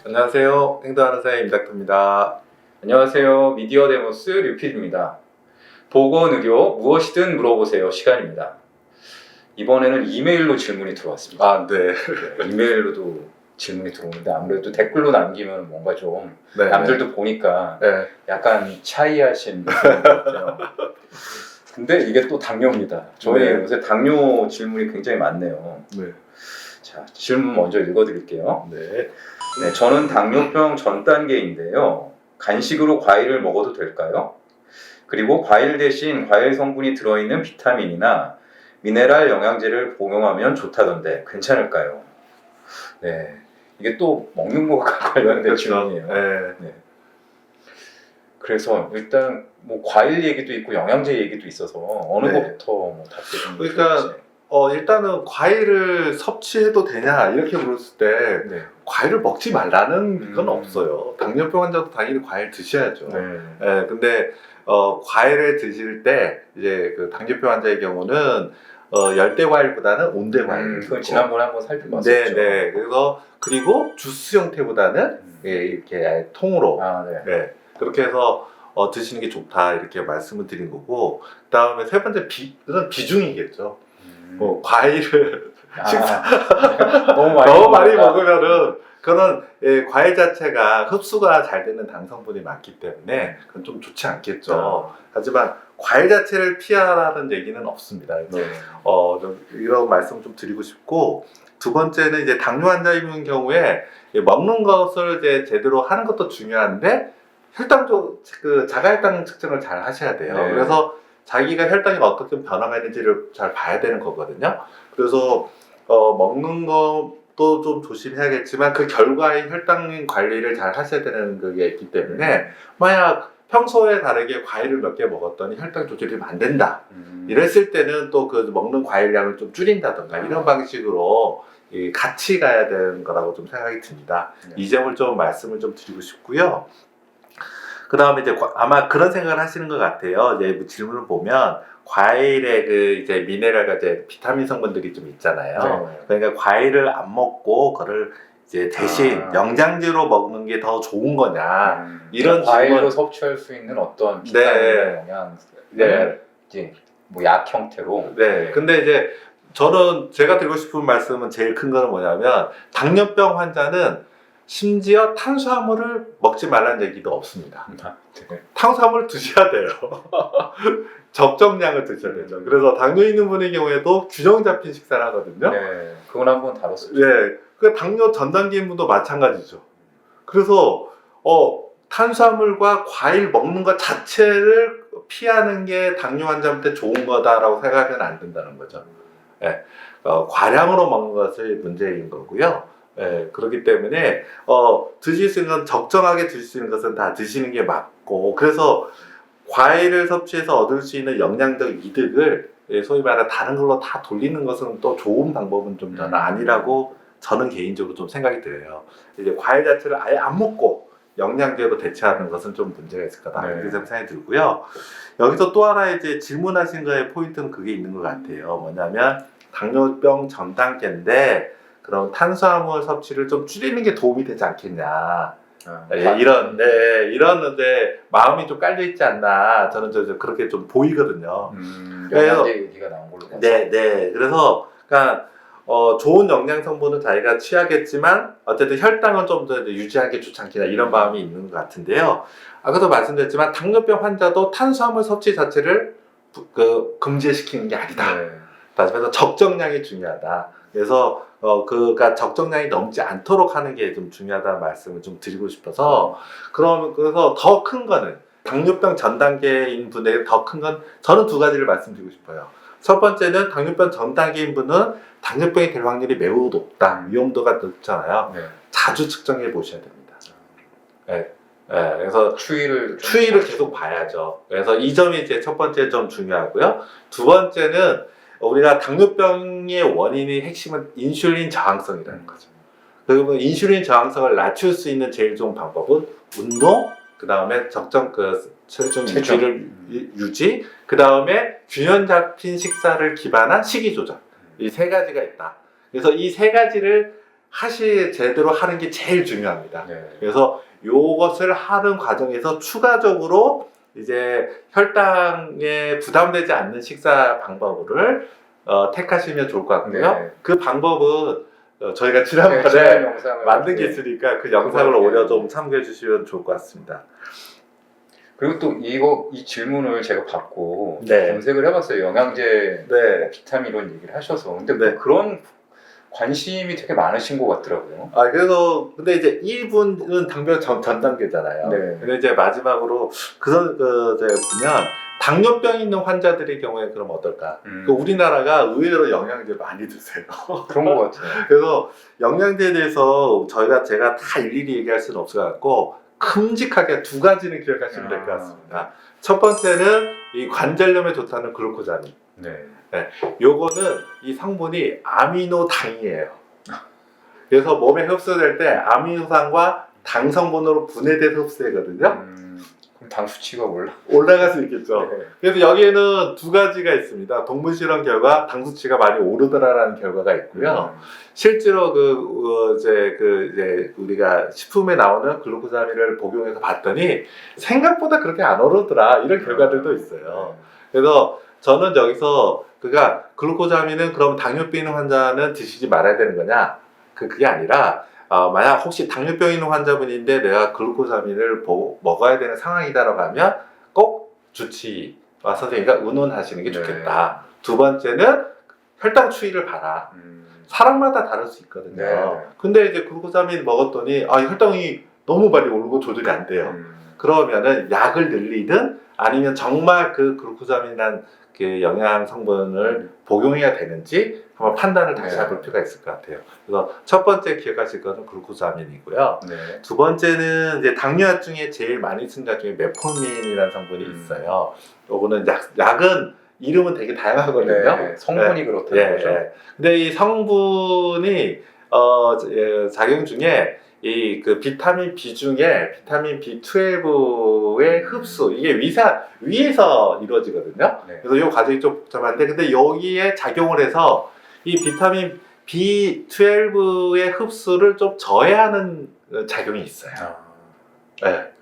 안녕하세요. 행동하는 사의 임닥터입니다. 안녕하세요. 미디어 데모스 류필입니다. 보건의료 무엇이든 물어보세요 시간입니다. 이번에는 이메일로 질문이 들어왔습니다. 아, 네. 이메일로도 질문이 들어오는데 아무래도 댓글로 남기면 뭔가 좀 네. 남들도 보니까 네. 약간 차이하신 느낌이 같아요. 근데 이게 또 당뇨입니다. 저희 네. 요새 당뇨 질문이 굉장히 많네요. 네. 자, 질문 먼저 읽어드릴게요. 네. 네, 저는 당뇨병 전 단계인데요. 간식으로 과일을 먹어도 될까요? 그리고 과일 대신 과일 성분이 들어있는 비타민이나 미네랄 영양제를 복용하면 좋다던데 괜찮을까요? 네, 이게 또 먹는 것과 관련된 그렇죠. 질문이에요. 네. 네. 그래서 일단 뭐 과일 얘기도 있고 영양제 얘기도 있어서 어느 네. 것부터 뭐 답변 그러니까 좋을지. 일단은 과일을 섭취해도 되냐 이렇게 물었을 때 네. 과일을 먹지 말라는 건 음. 없어요. 당뇨병 환자도 당연히 과일 드셔야죠. 네. 예, 근데 과일을 드실 때 이제 그 당뇨병 환자의 경우는 열대 과일보다는 온대 과일. 그건 지난번에 한번 살펴봤었죠. 네, 네. 그래서 그리고 주스 형태보다는 예, 이렇게 통으로 아, 네. 네, 그렇게 해서 드시는 게 좋다 이렇게 말씀을 드린 거고, 그다음에 세 번째 그건 비중이겠죠. 과일을 너무 많이 먹으면은 그런 과일 자체가 흡수가 잘 되는 당 성분이 많기 때문에 그건 좀 좋지 않겠죠. 하지만 과일 자체를 피하라는 얘기는 없습니다. 네. 좀 이런 말씀 좀 드리고 싶고, 두 번째는 이제 당뇨 환자인 경우에 먹는 것을 이제 제대로 하는 것도 중요한데 자가혈당 측정을 잘 하셔야 돼요. 네. 그래서 자기가 혈당이 어떻게 변화가 있는지를 잘 봐야 되는 거거든요. 그래서 먹는 것도 좀 조심해야겠지만 그 결과의 혈당 관리를 잘 하셔야 되는 게 있기 때문에, 만약 평소에 다르게 과일을 몇 개 먹었더니 혈당 조절이 안 된다 이랬을 때는 또 그 먹는 과일량을 좀 줄인다던가 이런 방식으로 같이 가야 되는 거라고 좀 생각이 듭니다. 네. 이 점을 좀 말씀을 좀 드리고 싶고요. 그 다음에 이제 아마 그런 생각을 하시는 것 같아요. 이제 질문을 보면 과일에 이제 미네랄과 이제 비타민 성분들이 좀 있잖아요. 네. 그러니까 과일을 안 먹고 그거를 이제 대신 영양제로 먹는 게 더 좋은 거냐. 이런 과일로 질문. 섭취할 수 있는 어떤 비타민이나 네. 영양, 네. 이제 뭐 약 형태로. 네. 근데 이제 제가 드리고 싶은 말씀은 제일 큰 거는 뭐냐면, 당뇨병 환자는 심지어 탄수화물을 먹지 말라는 얘기도 없습니다. 네. 탄수화물을 드셔야 돼요. 적정량을 드셔야 되죠. 그래서 당뇨 있는 분의 경우에도 균형 잡힌 식사를 하거든요. 네, 그건 한번 다뤘었죠. 네, 그 당뇨 전 단계인 분도 마찬가지죠. 그래서 탄수화물과 과일 먹는 것 자체를 피하는 게 당뇨 환자한테 좋은 거다라고 생각하면 안 된다는 거죠. 네, 과량으로 먹는 것이 문제인 거고요. 네, 그렇기 때문에 드실 수 있는 건 적정하게 드실 수 있는 것은 다 드시는 게 맞고, 그래서 과일을 섭취해서 얻을 수 있는 영양적 이득을 소위 말해 다른 걸로 다 돌리는 것은 또 좋은 방법은 좀 저는 아니라고 저는 개인적으로 좀 생각이 들어요. 이제 과일 자체를 아예 안 먹고 영양제로 대체하는 것은 좀 문제가 있을 거다 이렇게 생각이 들고요. 여기서 또 하나 이제 질문하신 거에 포인트는 그게 있는 것 같아요. 뭐냐면 당뇨병 전 단계인데 그럼 탄수화물 섭취를 좀 줄이는 게 도움이 되지 않겠냐. 이런데 마음이 좀 깔려 있지 않나. 저는 그렇게 좀 보이거든요. 영양제 얘기가 나온 걸로 봐서. 네. 그래서 그러니까 좋은 영양 성분은 자기가 취하겠지만 어쨌든 혈당은 좀 더 유지하는 게 좋지 않겠냐 이런 마음이 있는 것 같은데요. 아까도 말씀드렸지만 당뇨병 환자도 탄수화물 섭취 자체를 금지시키는 게 아니다. 네. 그래서 적정량이 중요하다. 그래서 그가 적정량이 넘지 않도록 하는 게 좀 중요하다는 말씀을 좀 드리고 싶어서, 그래서 더 큰 거는 당뇨병 전 단계인 분에게 더 큰 건 저는 두 가지를 말씀드리고 싶어요. 첫 번째는 당뇨병 전 단계인 분은 당뇨병이 될 확률이 매우 높다, 위험도가 높잖아요. 네. 자주 측정해 보셔야 됩니다. 네. 그래서 추이를 계속 봐야죠. 그래서 이 점이 이제 첫 번째 좀 중요하고요. 두 번째는 우리가 당뇨병의 원인의 핵심은 인슐린 저항성이라는 거죠. 그리고 인슐린 저항성을 낮출 수 있는 제일 좋은 방법은 운동, 그 다음에 적정 체중 유지, 그 다음에 균형 잡힌 식사를 기반한 식이 조절. 이 세 가지가 있다. 그래서 이 세 가지를 제대로 하는 게 제일 중요합니다. 네. 그래서 요것을 하는 과정에서 추가적으로 이제 혈당에 부담되지 않는 식사 방법을 택하시면 좋을 것 같고요. 네. 그 방법은 저희가 네, 지난번에 지난 영상을 만든 게 네. 있으니까 그 영상을 그걸, 오려 네. 좀 참고해 주시면 좋을 것 같습니다. 그리고 또 이 질문을 제가 받고 네. 검색을 해봤어요. 영양제, 네. 비타민 이런 얘기를 하셔서. 근데 네. 뭐 그런 관심이 되게 많으신 것 같더라고요. 그래서 근데 이제 이분은 당뇨 전 단계잖아요. 네. 근데 이제 마지막으로 이제 보면 당뇨병 있는 환자들의 경우에 그럼 어떨까? 우리나라가 의외로 영양제 많이 드세요. 그런 것 같아요. 그래서 영양제에 대해서 제가 다 일일이 얘기할 수는 없을 것 같고 큼직하게 두 가지는 기억하시면 될 것 같습니다. 첫 번째는 이 관절염에 좋다는 글루코자민. 네. 요거는 이 성분이 아미노당이에요. 그래서 몸에 흡수될 때 아미노산과 당 성분으로 분해돼서 흡수되거든요. 그럼 당 수치가 올라갈 수 있겠죠. 네. 그래서 여기에는 두 가지가 있습니다. 동물 실험 결과 당 수치가 많이 오르더라라는 결과가 있고요. 실제로 이제 우리가 식품에 나오는 글루코자민을 복용해서 봤더니 생각보다 그렇게 안 오르더라 이런 결과들도 있어요. 그래서 저는 여기서 글루코자민은 그럼 당뇨병 있는 환자는 드시지 말아야 되는 거냐? 그게 아니라 만약 혹시 당뇨병 있는 환자분인데 내가 글루코자민을 먹어야 되는 상황이다라고 하면 꼭 주치와 선생님과 의논하시는 게 좋겠다. 두 번째는 혈당 추이를 봐라. 사람마다 다를 수 있거든요. 네. 근데 이제 글루코자민 먹었더니 혈당이 너무 많이 오르고 조절이 안 돼요. 그러면은 약을 늘리든 아니면 정말 그 글루코자민이란 그 영양 성분을 복용해야 되는지 한번 판단을 다시 해볼 필요가 있을 것 같아요. 그래서 첫 번째 기억하실 것은 글루코자민이고요. 네. 두 번째는 이제 당뇨약 중에 제일 많이 쓰는 약 중에 메포민이라는 성분이 있어요. 요거는 약은 이름은 되게 다양하거든요. 네. 성분이 그렇다는 거죠. 근데 이 성분이 작용 중에 그 비타민 B 중에 비타민 B12의 흡수 이게 위에서 이루어지거든요. 네. 그래서 이 과정이 좀 복잡한데 근데 여기에 작용을 해서 이 비타민 B12의 흡수를 좀 저해하는 작용이 있어요. 네.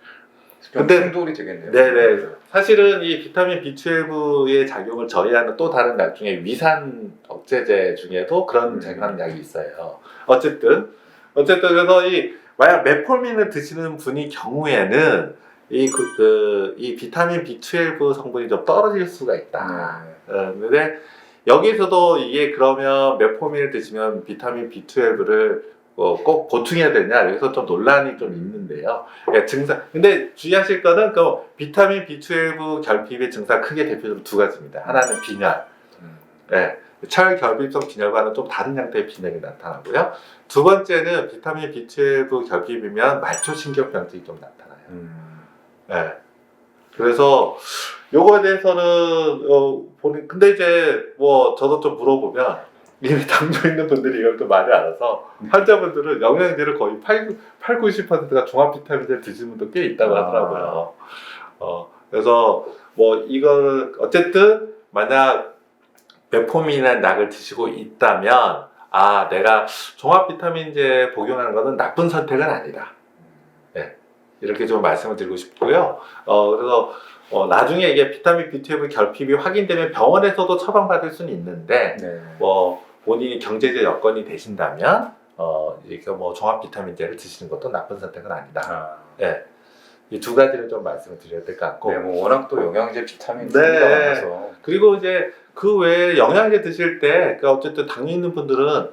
좀 근데- 충돌이 되겠네요. 네네. 사실은 이 비타민 B12의 작용을 저해하는 또 다른 약 중에 위산 억제제 중에도 그런 작용하는 약이 있어요. 어쨌든 그래서 만약 메포민을 드시는 분이 경우에는 이 비타민 B12 성분이 좀 떨어질 수가 있다. 근데 여기서도 이게 그러면 메포민을 드시면 비타민 B12를 꼭 보충해야 되냐 여기서 좀 논란이 좀 있는데요. 근데 주의하실 거는 그 비타민 B12 결핍의 증상 크게 대표적으로 두 가지입니다. 하나는 빈혈, 철결핍성 빈혈과는 좀 다른 형태의 빈혈이 나타나고요. 두 번째는 비타민 B12 결핍이면 말초신경병증이 좀 나타나요. 그래서 요거에 대해서는 근데 이제 저도 좀 물어보면 이미 당뇨 있는 분들이 이걸 또 많이 알아서 환자분들은 영양제를 거의 90%가 종합 비타민제를 드시는 분도 꽤 있다고 하더라고요. 그래서 이걸 어쨌든 만약 메포민이라는 약을 드시고 있다면 내가 종합 비타민제 복용하는 것은 나쁜 선택은 아니다. 이렇게 좀 말씀을 드리고 싶고요. 그래서 나중에 이게 비타민 B12 결핍이 확인되면 병원에서도 처방받을 수는 있는데 본인이 경제적 여건이 되신다면 이렇게 종합 비타민제를 드시는 것도 나쁜 선택은 아니다. 이 두 가지를 좀 말씀을 드려야 될 것 같고. 워낙 또 영양제, 비타민 네. 많아서. 그리고 이제 그 외에 영양제 드실 때 어쨌든 당뇨 있는 분들은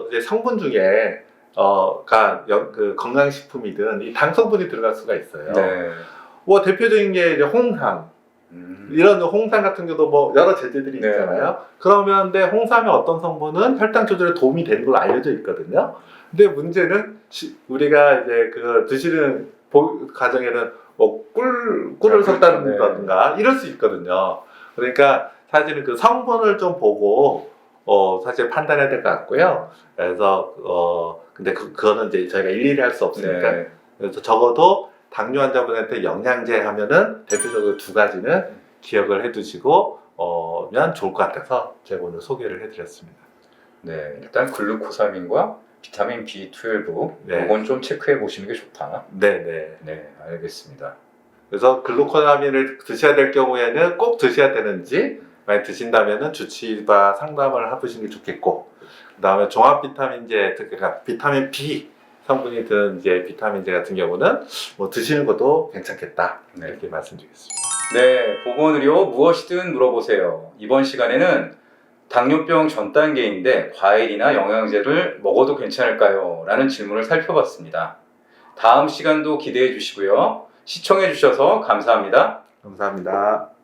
이제 성분 중에 그 건강식품이든 이 당 성분이 들어갈 수가 있어요. 네. 대표적인 게 이제 홍삼. 이런 홍삼 같은 경우도 여러 제재들이 네. 있잖아요. 근데 홍삼의 어떤 성분은 혈당 조절에 도움이 되는 걸로 알려져 있거든요. 근데 문제는 우리가 이제 그걸 드시는 과정에는 꿀을 섞다든가 이럴 수 있거든요. 그러니까 사실은 그 성분을 좀 보고 사실 판단해야 될 것 같고요. 그래서 근데 그거는 이제 저희가 일일이 할 수 없으니까 그래서 적어도 당뇨 환자분한테 영양제 하면은 대표적으로 두 가지는 기억을 해두시고 면 좋을 것 같아서 제가 오늘 소개를 해드렸습니다. 네, 일단 글루코사민과 비타민 B12 네. 이건 좀 체크해 보시는 게 좋다. 네네. 네, 알겠습니다. 그래서 글루코나민을 드셔야 될 경우에는 꼭 드셔야 되는지, 만약 드신다면은 주치의와 상담을 해보시는 게 좋겠고, 그 다음에 종합 비타민제, 그러니까 비타민 B 성분이 든 이제 비타민제 같은 경우는 뭐 드시는 것도 괜찮겠다. 네. 이렇게 말씀드리겠습니다. 네, 보건의료 무엇이든 물어보세요. 이번 시간에는 당뇨병 전 단계인데 과일이나 영양제를 먹어도 괜찮을까요? 라는 질문을 살펴봤습니다. 다음 시간도 기대해 주시고요. 시청해 주셔서 감사합니다. 감사합니다.